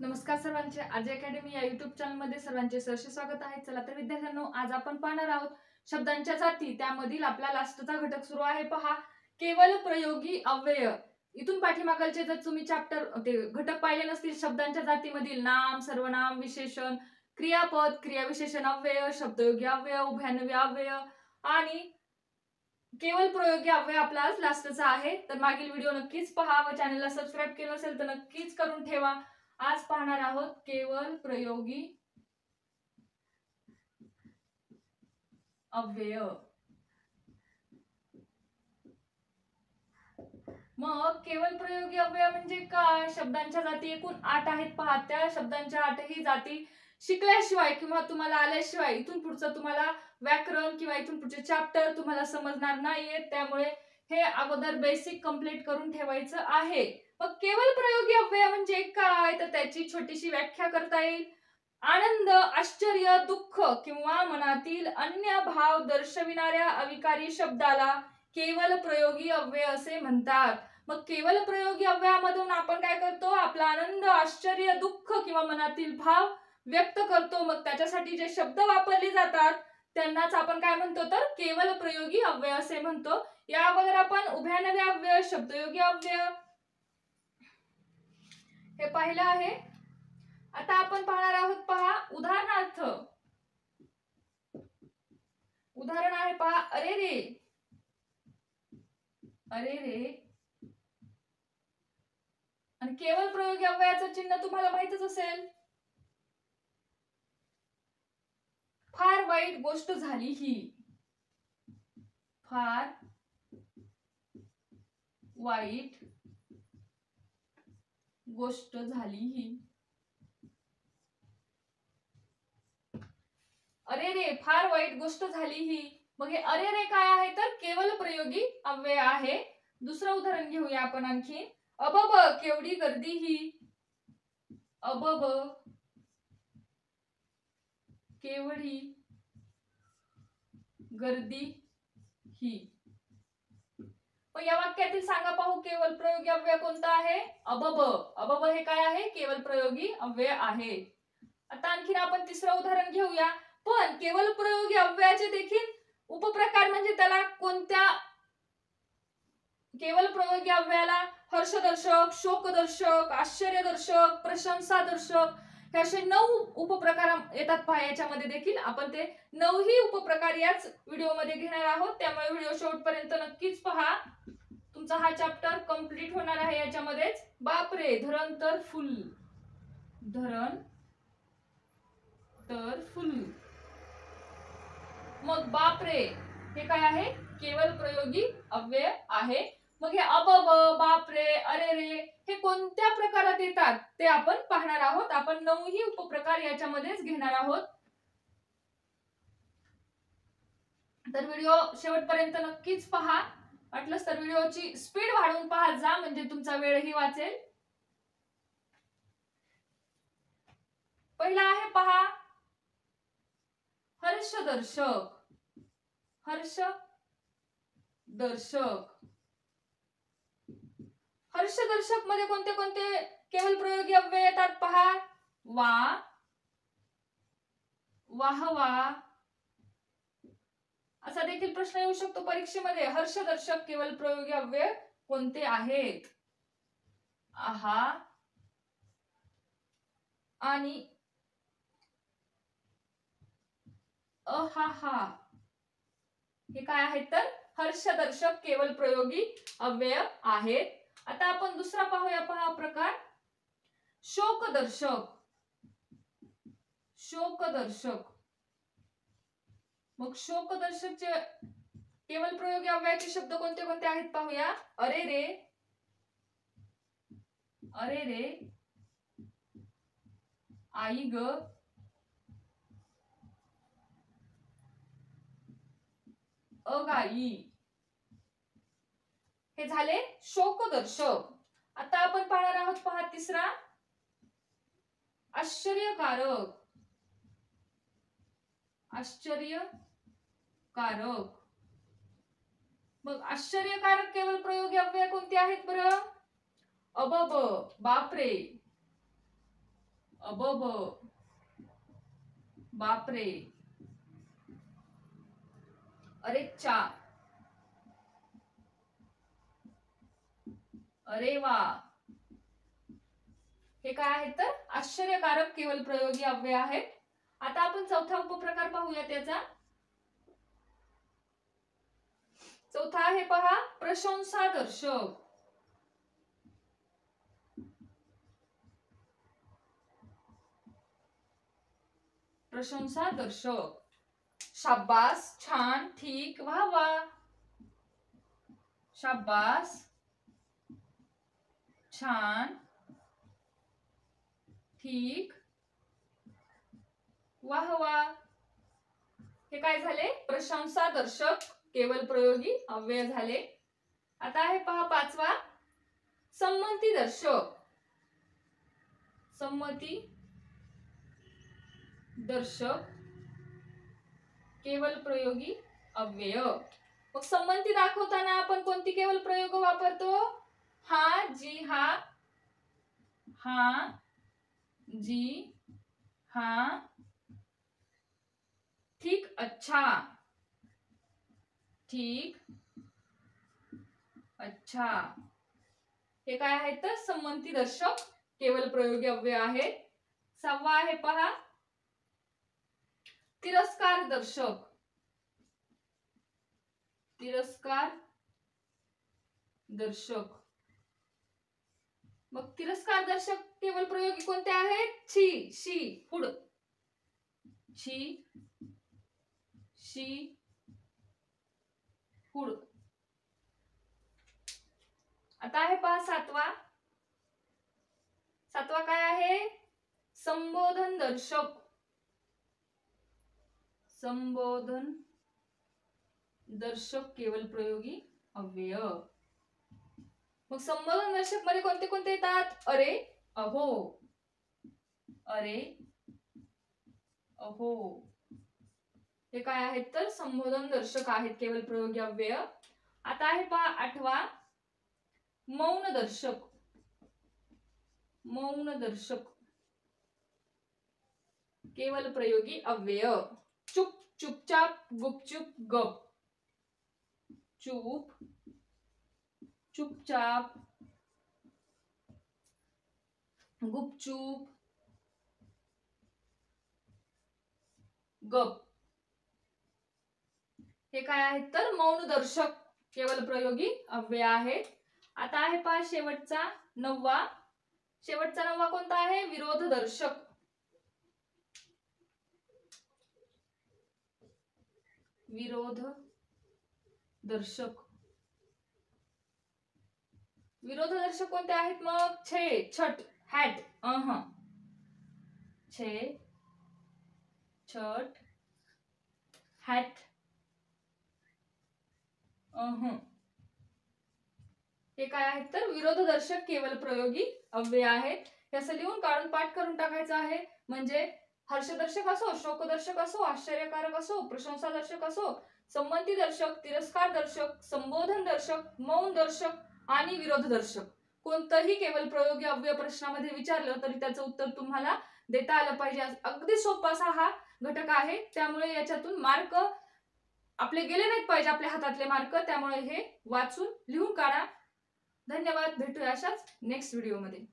नमस्कार सर्वांचे. आजी अकॅडमी या युट्यूब चॅनलमध्ये सर्वांचे सहर्ष स्वागत आहे. चला तर विद्यार्थ्यांनो, आज आपण पाहणार आहोत शब्दांच्या जाती. त्यामधील आपला लास्टचा घटक सुरू आहे. पहा, केवल प्रयोगी अव्यय. इथून पाठीमागलचे जर तुम्ही चॅप्टर ते घटक पाहिले नसतील, शब्दांच्या जातीमधील नाम, सर्वनाम, विशेषण, क्रियापद, क्रियाविशेषण अव्यय, शब्दयोगी अव्यय, उभयान्वयी अव्यय आणि केवल प्रयोगी अव्यय आपला आज लास्टचा आहे. तर मागील व्हिडिओ नक्कीच पहा व चॅनलला सबस्क्राईब केलं असेल तर नक्कीच करून ठेवा. आज पाहणार आहोत केवल प्रयोगी अव्यय. मग केवल प्रयोगी अव्यय म्हणजे काय? शब्दांच्या जाती एकूण 8 आहेत. पहा, त्या शब्दांच्या 8ही जाती शिकल्याशिवाय किंवा तुम्हाला आल्याशिवाय इथून पुढचं तुम्हाला व्याकरण किंवा इथून पुढचे चॅप्टर तुम्हाला समजणार नाहीये. त्यामुळे हे अगोदर बेसिक कंप्लीट करून ठेवायचं आहे. मग केवल प्रयोगी अव्यय म्हणजे काय? तर त्याची छोटीशी व्याख्या करता येईल. आनंद, आश्चर्य, दुःख किंवा मनातील अन्य भाव दर्शविणाऱ्या अविकारी शब्दाला केवल प्रयोगी अव्यय असे म्हणतात. मग केवल प्रयोगी अव्ययामधून आपण काय करतो? आपला आनंद, आश्चर्य, दुःख किंवा मनातील भाव व्यक्त करतो. मग त्याच्यासाठी जे शब्द वापरले जातात त्यांनाच आपण काय म्हणतो? तर केवल प्रयोगी अव्यय असे म्हणतो. या अगोदर आपण उभयान्वयी अव्यय, शब्दयोगी अव्यय हे पाहिलं आहे. आता आपण पाहणार आहोत. पहा, उदाहरणार्थ उदाहरण आहे. पहा, अरे रे. अरे रे आणि केवल प्रयोगी अव्ययाचं चिन्ह तुम्हाला माहितच असेल. फार वाईट गोष्ट झाली ही. फार वाईट गोष्ट झाली ही. अरे रे, फार वाईट गोष्ट झाली ही. मग हे अरे रे काय आहे? तर केवल प्रयोगी अव्यय आहे. दुसरं उदाहरण घेऊया आपण आणखी. अबब, केवढी गर्दी ही. अबब, केवढी गर्दी ही. मग या वाक्यातील सांगा पाहू केवल प्रयोगी अव्यय कोणता आहे? अबब. अबब हे काय आहे? केवल प्रयोगी अव्यय आहे. आता आणखीन आपण तिसरं उदाहरण घेऊया. पण केवल प्रयोगी अव्ययाचे देखील उपप्रकार म्हणजे त्याला कोणत्या? केवल प्रयोगी अव्ययाला हर्षदर्शक, शोकदर्शक, आश्चर्यदर्शक, प्रशंसादर्शक हे असे 9 उपप्रकार येतात. पहा, याच्यामध्ये देखील आपण ते 9ही उपप्रकार याच व्हिडिओमध्ये घेणार आहोत. त्यामुळे व्हिडिओ शेवटपर्यंत नक्कीच पहा. तुमचा हा चॅप्टर कंप्लीट होणार आहे याच्यामध्येच. बापरे, धरण तर फुल. धरण तर फुल. मग बापरे हे काय आहे? केवल प्रयोगी अव्यय आहे. मग हे अबब, बापरे, अरे रे हे कोणत्या प्रकारात येतात ते आपण पाहणार आहोत. आपण 9ही उपप्रकार याच्यामध्येच घेणार आहोत. तर व्हिडिओ शेवटपर्यंत नक्कीच पहा. वाटलंच तर व्हिडिओची स्पीड वाढवून पाहत जा, म्हणजे तुमचा वेळही वाचेल. पहिला आहे पहा, हर्षदर्शक. हर्षदर्शक. हर्षदर्शक मध्ये कोणते कोणते केवल प्रयोगी अव्यय येतात? पहा, वा, वाहवा असा देखील प्रश्न येऊ शकतो परीक्षेमध्ये. हर्षदर्शक केवल प्रयोगी अव्यय कोणते आहेत? आहा आणि अहाहा हे काय आहेत? तर हर्षदर्शक केवल प्रयोगी अव्यय आहेत. आता आपण दुसरा पाहूया. पहा प्रकार, शोकदर्शक. शोकदर्शक. मग शोकदर्शकचे केवल प्रयोगी अव्ययाचे शब्द कोणते कोणते आहेत पाहूया. अरे रे, अरे रे, आई ग, अगाई हे झाले शोकदर्शक. आता आपण पाहणार आहोत. पहा तिसरा, आश्चर्यकारक. आश्चर्यकारक. मग आश्चर्यकारक केवल प्रयोगी अव्यय कोणते आहेत बरं? अबब, बापरे, अबब, बापरे, अरे चा, अरे वा. हे काय आहेत तर आश्चर्यकारक केवल प्रयोगी अव्यय आहेत. आता आपण चौथा उपप्रकार पाहूया त्याचा. चौथा आहे पहा प्रशंसादर्शक. प्रशंसादर्शक, शाबास, छान, ठीक, वाह वाह. शाबास, छान, ठीक, वाह वाह. हे काय झाले प्रशंसादर्शक केवल प्रयोगी अव्यय झाले. आता आहे पहा पाचवा संमती दर्शक. संमती दर्शक केवल प्रयोगी अव्यय. मग संमती दाखवताना आपण कोणती केवल प्रयोग वापरतो? हा, जी, हा, हा, जी, हा, ठीक, अच्छा, ठीक, अच्छा. हे काय आहेत तर संमती दर्शक केवल प्रयोगी अव्यय आहेत. सहावा आहे पहा तिरस्कार दर्शक. तिरस्कार दर्शक. मग तिरस्कार दर्शक केवल प्रयोगी कोणते आहेत? छी, शी, फुड, छी, शी, फुड. आता आहे पहा सातवा. सातवा काय आहे? संबोधन दर्शक. संबोधन दर्शक केवल प्रयोगी अव्यय. मग संबोधन दर्शक मध्ये कोणते कोणते येतात? अरे, अहो, अरे, अहो. हे काय आहेत तर संबोधन दर्शक आहेत केवल प्रयोगी अव्यय. आता आहे पहा आठवा मौन दर्शक. मौन दर्शक केवल प्रयोगी अव्यय. चुप, चुपचाप, गुपचुप, गप. चुप, चुपचाप, गुपचूप, गप. हे काय आहेत तर मौन दर्शक केवल प्रयोगी अव्यय आहेत. आता आहे पहा शेवटचा नववा. शेवटचा नववा कोणता आहे? विरोध दर्शक. विरोध दर्शक. विरोध दर्शक कोणते आहेत मग? छे, छट, हॅट, छे, छट, हॅट, हे काय आहेत तर विरोध दर्शक केवल प्रयोगी अव्यय आहेत. हे असं लिहून काढून पाठ करून टाकायचं आहे. म्हणजे हर्षदर्शक असो, शोकदर्शक असो, आश्चर्यकारक असो, प्रशंसादर्शक असो, संमती दर्शक, तिरस्कार दर्शक, संबोधन दर्शक, मौन दर्शक आणि विरोध दर्शक कोणतंही केवल प्रयोगी अव्यय प्रश्नामध्ये विचारलं तरी त्याचं उत्तर तुम्हाला देता आलं पाहिजे. अगदी सोपा असा हा घटक आहे. त्यामुळे याच्यातून मार्क आपले गेले नाहीत पाहिजे, आपल्या हातातले मार्क. त्यामुळे हे वाचून लिहून काढा. धन्यवाद. भेटूया अशाच नेक्स्ट व्हिडिओमध्ये.